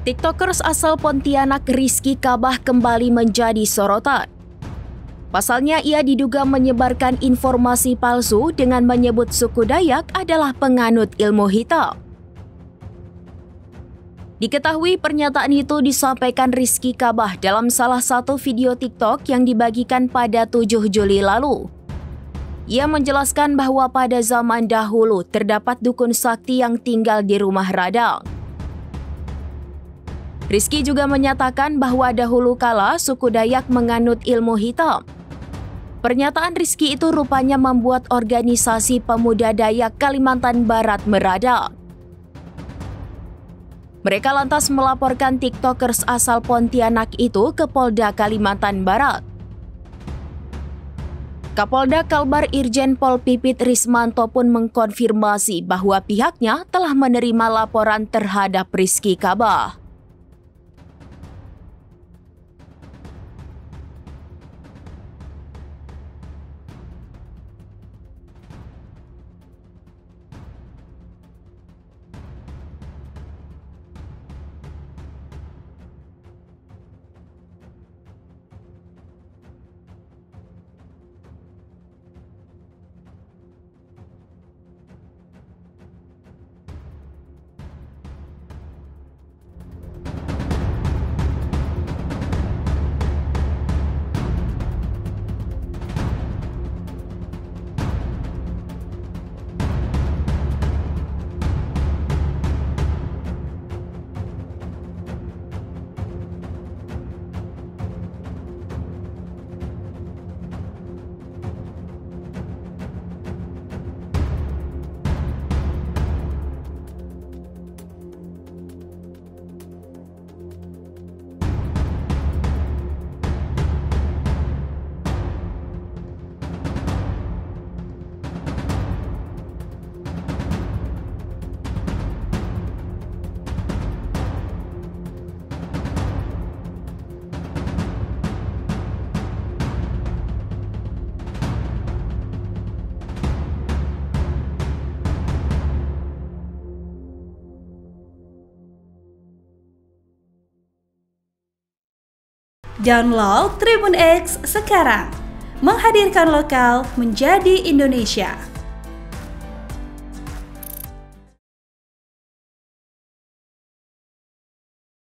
TikTokers asal Pontianak Rizky Kabah kembali menjadi sorotan. Pasalnya ia diduga menyebarkan informasi palsu dengan menyebut suku Dayak adalah penganut ilmu hitam. Diketahui pernyataan itu disampaikan Rizky Kabah dalam salah satu video TikTok yang dibagikan pada 7 Juli lalu. Ia menjelaskan bahwa pada zaman dahulu terdapat dukun sakti yang tinggal di rumah Radang. Rizky juga menyatakan bahwa dahulu kala suku Dayak menganut ilmu hitam. Pernyataan Rizky itu rupanya membuat organisasi pemuda Dayak Kalimantan Barat meradang. Mereka lantas melaporkan TikTokers asal Pontianak itu ke Polda Kalimantan Barat. Kapolda Kalbar Irjen Pol Pipit Rismanto pun mengkonfirmasi bahwa pihaknya telah menerima laporan terhadap Rizky Kabah. Download Tribun X sekarang, menghadirkan lokal menjadi Indonesia.